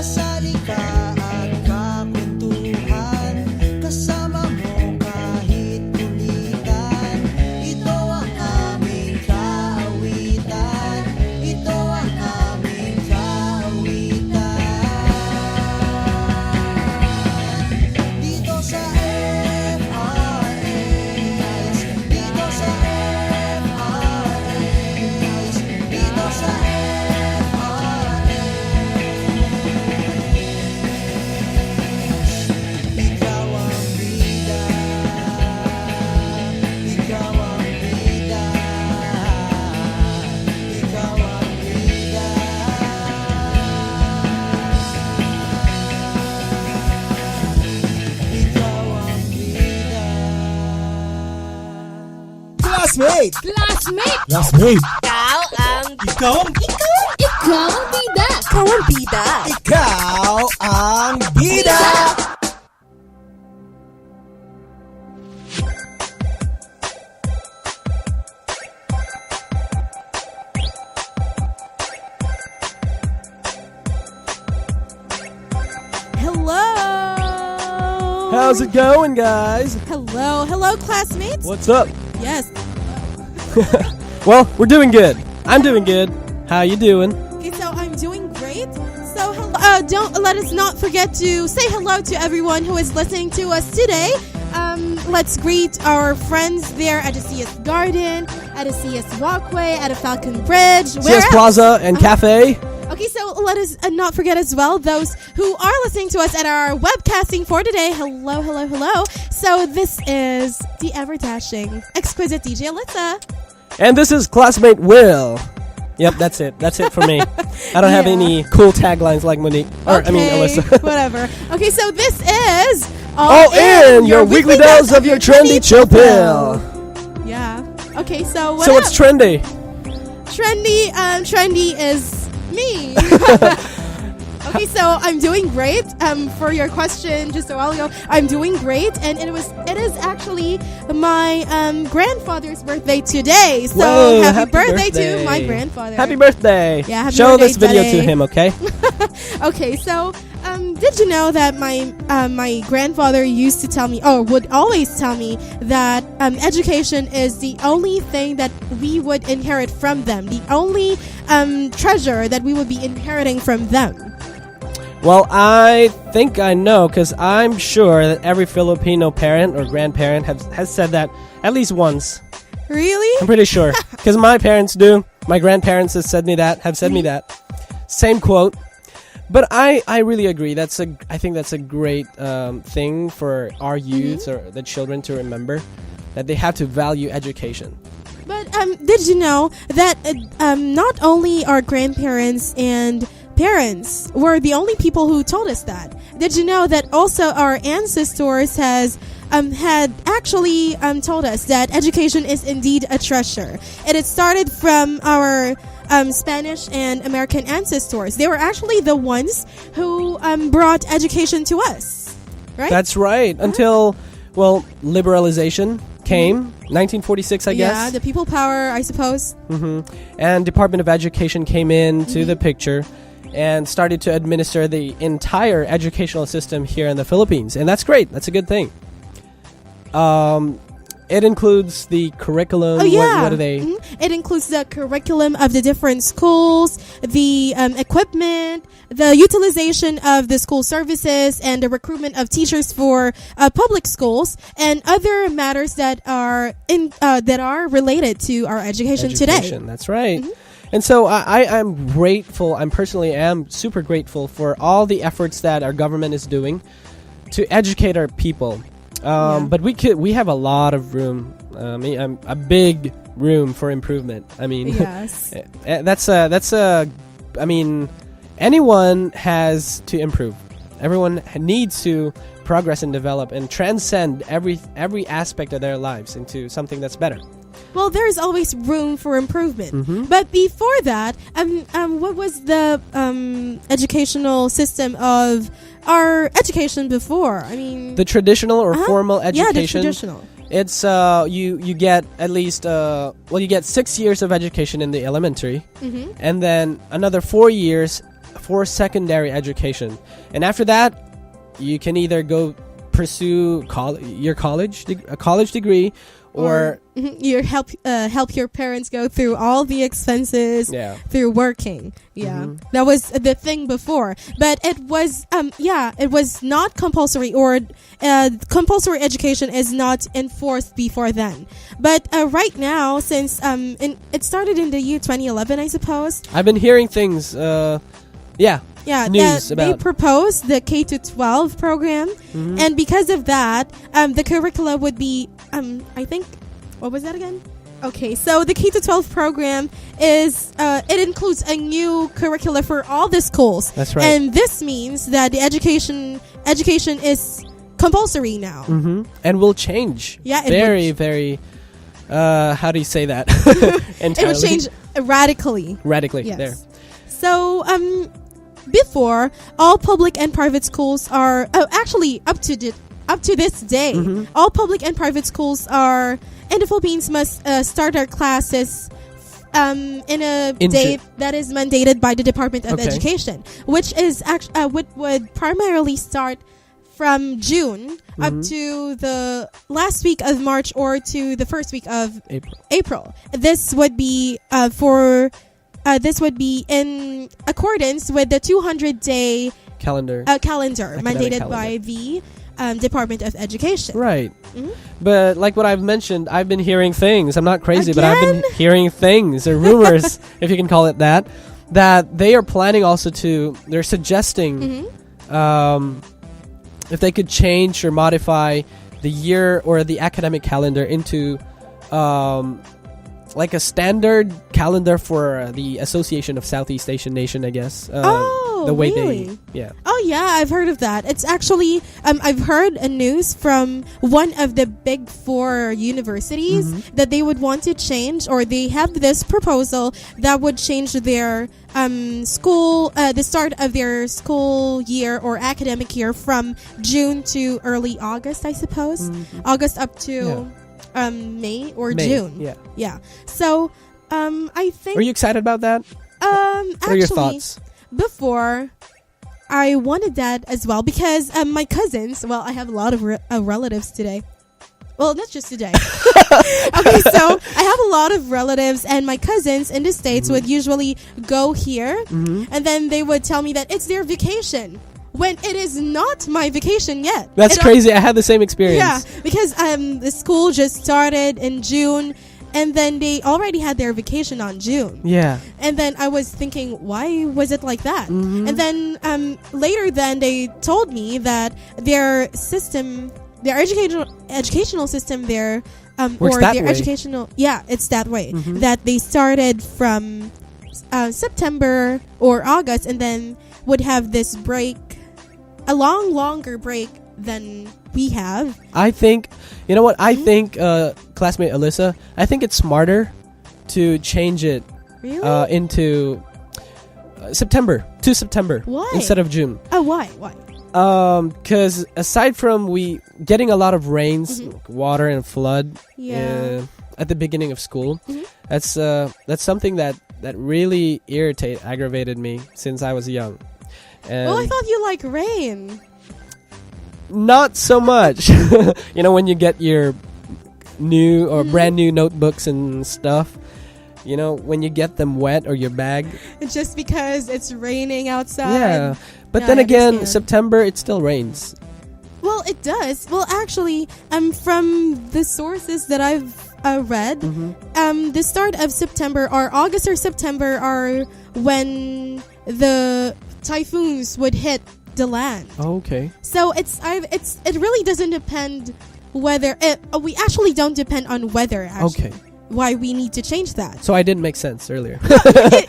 Kasali ka at kakwentuhan, kasama mo kahit kulitan. Ito ang aming kaawitan, ito ang aming kaawitan. Dito sa FRAS, dito sa FRAS, dito sa ikaw ang bida, ikaw ang bida, ikaw ang bida. Ikaw ang bida. Classmate! Classmate! Classmate! Ikaw ang bida! Ikaw ang bida! Ikaw ang bida. Hello! How's it going, guys? Hello, classmates. What's up? Yes. Well, we're doing good. I'm doing good. How you doing? Okay, so I'm doing great. So don't let us not forget to say hello to everyone who is listening to us today. Let's greet our friends there at the CS Garden, at the CS Walkway, at the Falcon Bridge. CS Plaza and Cafe. Okay, so let us not forget as well those who are listening to us at our webcasting for today. Hello. So this is the ever-dashing, exquisite DJ Alyssa. And this is classmate Will. Yep, that's it. That's it for me. I don't have Yeah. any cool taglines like Monique. Or, Alyssa. Whatever. Okay, so this is All in your weekly dose of your trendy chill pill. Yeah. Okay, so what So up? what's trendy? Trendy is me. Okay, so I'm doing great. For your question just a while ago, I'm doing great, and it is actually my grandfather's birthday today. So Whoa, happy birthday to my grandfather. Happy birthday. Yeah, happy Show birthday, this video Daddy. to him, okay? Okay, so did you know that my grandfather used to tell me, or would always tell me, that education is the only thing that we would inherit from them, the only treasure that we would be inheriting from them. Well, I think I know, because I'm sure that every Filipino parent or grandparent has said that at least once. Really? I'm pretty sure, because my parents do. My grandparents have said me that. Same quote. But I really agree. I think that's a great thing for our youths or the children to remember, that they have to value education. But did you know that not only our grandparents and parents were the only people who told us that? Did you know that also our ancestors had actually told us that education is indeed a treasure? And it started from our Spanish and American ancestors. They were actually the ones who brought education to us, right? That's right. Until, liberalization came, 1946, I guess. Yeah, the people power, I suppose. And Department of Education came into the picture and started to administer the entire educational system here in the Philippines. And that's great. That's a good thing. It includes the curriculum. Oh, yeah. What are they? It includes the curriculum of the different schools, the equipment, the utilization of the school services, and the recruitment of teachers for public schools, and other matters that are related to our education today. That's right. And so I'm grateful. I personally am super grateful for all the efforts that our government is doing to educate our people. But we have a lot of room. A big room for improvement. I mean, yes, anyone has to improve. Everyone needs to progress and develop and transcend every aspect of their lives into something that's better. Well, there's always room for improvement. But before that, what was the educational system of our education before? I mean, the traditional or formal education. Yeah, the traditional. It's you get at least you get 6 years of education in the elementary, and then another 4 years for secondary education, and after that, you can either go pursue a college degree, or you help your parents go through all the expenses through working. That was the thing before, but it was it was not compulsory, or compulsory education is not enforced before then. But right now, since it started in the year 2011, I suppose. I've been hearing things. News they about proposed the K to 12 program, and because of that, the curricula would be I think, what was that again? Okay, so the K to 12 program is it includes a new curricula for all the schools. That's right, and this means that the education is compulsory now, and will change. Yeah, very. How do you say that? It would change radically. Yes. There. So before, all public and private schools are actually up to this day, all public and private schools are in the Philippines must start their classes in a date that is mandated by the Department of Education, which is would primarily start from June up to the last week of March or to the first week of April. This would be in accordance with the 200-day calendar mandated by the Department of Education. Right. But like what I've mentioned, I've been hearing things. I'm not crazy, but I've been hearing things, or rumors, if you can call it that they are planning also they're suggesting if they could change or modify the year or the academic calendar into like a standard calendar for the Association of Southeast Asian Nation, I guess. The way really? Yeah. Oh yeah, I've heard of that. It's actually I've heard a news from one of the big 4 universities that they would want to change, or they have this proposal that would change their the start of their school year or academic year from June to early August, I suppose. August up to May or June. Yeah. So I think. Are you excited about that? What are your thoughts? Before, I wanted that as well because my cousins. Well, I have a lot of relatives today. Well, not just today. Okay, so I have a lot of relatives, and my cousins in the States would usually go here, and then they would tell me that it's their vacation, when it is not my vacation yet. That's crazy. I had the same experience. Yeah, because the school just started in June, and then they already had their vacation on June. Yeah. And then I was thinking, why was it like that? And then later then they told me that their system, their educational system there, works or that their way. Educational, it's that way. That they started from September or August, and then would have this break, a longer break than we have. I think, you know what? I think, classmate Alyssa, I think it's smarter to change it into September, to September. Why? Instead of June. Oh, why? Because aside from we getting a lot of rains, water and flood at the beginning of school, that's something that really aggravated me since I was young. And I thought you like rain. Not so much. You know, when you get your new or brand new notebooks and stuff, you know, when you get them wet or your bag. Just because it's raining outside. Yeah. But then again, September, it still rains. Well, it does. Well, actually, from the sources that I've read, the start of September or August or September are when the typhoons would hit the land. Oh, okay. So it really doesn't depend whether we actually don't depend on weather. Actually. Okay. Why we need to change that. So I didn't make sense earlier.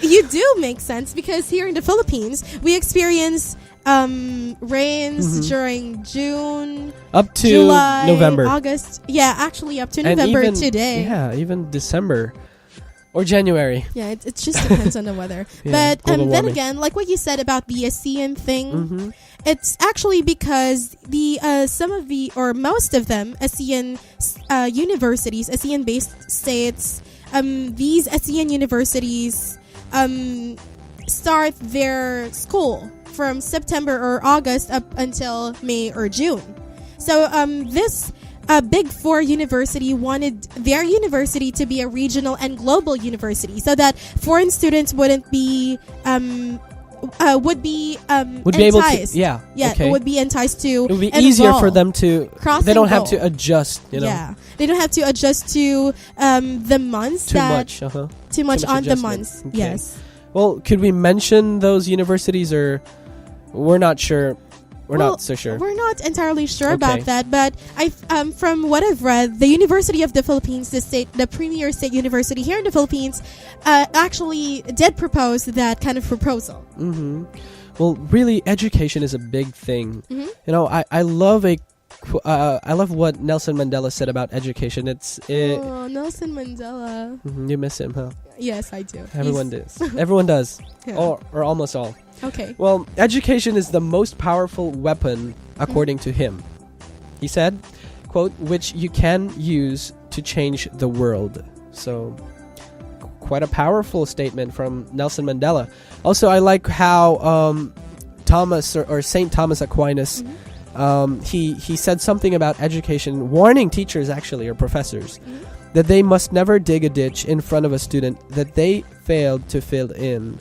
You do make sense because here in the Philippines we experience rains during June up to July, November, August. Yeah, actually up to November today. Yeah, even December or January. Yeah, it just depends on the weather. But then again, like what you said about the ASEAN thing, it's actually because the some of the or most of them ASEAN universities, ASEAN-based states, these ASEAN universities start their school from September or August up until May or June. So this Big Four university wanted their university to be a regional and global university, so that foreign students wouldn't be would be able to, enticed. okay. Would be enticed to. It would be easier for enroll. them to. Cross They and don't have go. to adjust. Yeah, they don't have to adjust to the months Too that much. too much on the adjustment. months. Okay. Yes. Well, could we mention those universities, or we're not sure? We're not so sure. We're not entirely sure Okay. about that, but from what I've read, the University of the Philippines, the premier state university here in the Philippines, actually did propose that kind of proposal. Mm-hmm. Well, really, education is a big thing. Mm-hmm. You know, I love I love what Nelson Mandela said about education. Oh, Nelson Mandela. You miss him, huh? Yes, I do. Everyone does. Everyone does. Yeah. Or almost all. Okay. Well, education is the most powerful weapon, according to him. He said, quote, which you can use to change the world. So, quite a powerful statement from Nelson Mandela. Also, I like how Thomas or St. Thomas Aquinas, he said something about education, warning teachers actually, or professors, that they must never dig a ditch in front of a student that they failed to fill in.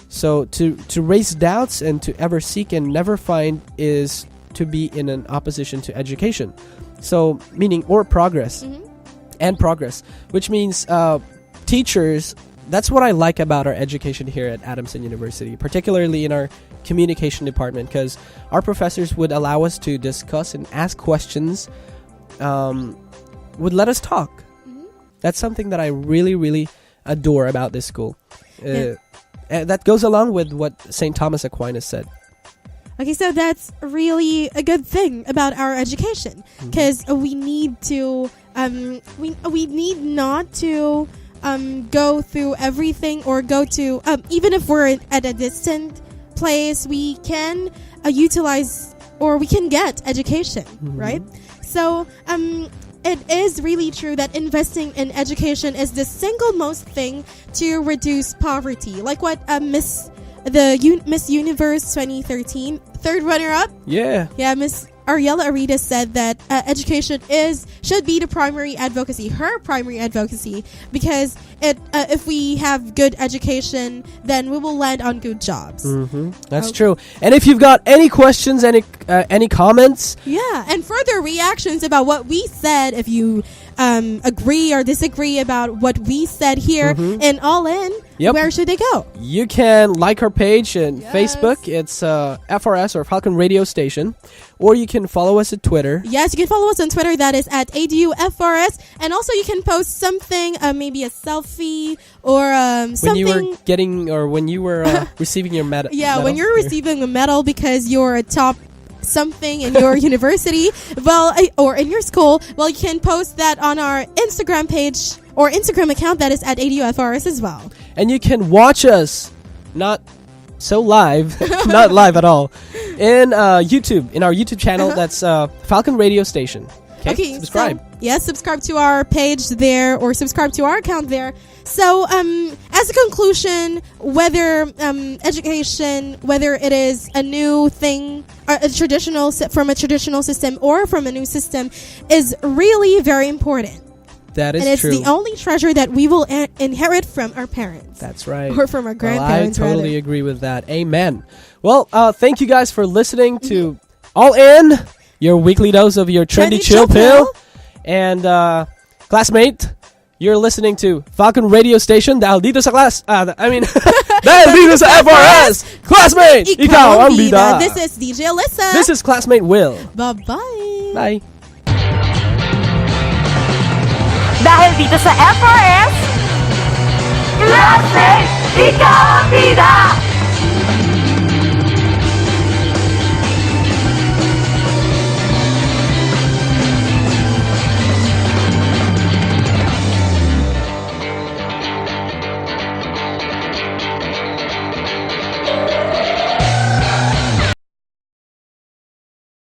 So to raise doubts and to ever seek and never find is to be in an opposition to education. So meaning or progress and progress, which means teachers. That's what I like about our education here at Adamson University, particularly in our communication department, because our professors would allow us to discuss and ask questions, would let us talk. That's something that I really, really adore about this school. And that goes along with what St. Thomas Aquinas said. Okay, so that's really a good thing about our education, because we need to we need not to go through everything, or go to even if we're at a distant place, we can utilize, or we can get education, right? So it is really true that investing in education is the single most thing to reduce poverty. Like what Miss Universe 2013 third runner-up. Yeah, Miss Ariela Arita said that education should be the primary advocacy, her primary advocacy, because if we have good education, then we will land on good jobs. That's true. And if you've got any questions, any comments, and further reactions about what we said, if you agree or disagree about what we said here in All In, where should they go? You can like our page on Yes. Facebook. It's FRS or Falcon Radio Station. Or you can follow us at Twitter. Yes, you can follow us on Twitter. That is at ADUFRS. And also you can post something, maybe a selfie or something. When you were getting, or when you were receiving your medal. When you're receiving a medal because you're a top something in your university, or in your school, you can post that on our Instagram page or Instagram account, that is at ADUFRS as well. And you can watch us, not so live, not live at all, in YouTube, in our YouTube channel. That's Falcon Radio Station. Okay, subscribe. So, subscribe to our page there, or subscribe to our account there. So, as a conclusion, whether education, whether it is a new thing, from a traditional system or from a new system, is really very important. That is and true. it's the only treasure that we will inherit from our parents. That's right. Or from our grandparents. I totally agree with that. Amen. Well, thank you guys for listening to All In, your weekly dose of your trendy chill pill. And classmate, you're listening to Falcon Radio Station. Dahil dito sa class, dahil dito sa FRS. Classmate, ikaw ang bida. This is DJ Alyssa. This is classmate Will. Bye-bye. Bye. Dahil dito sa FRS, Classmate, ikaw ang bida!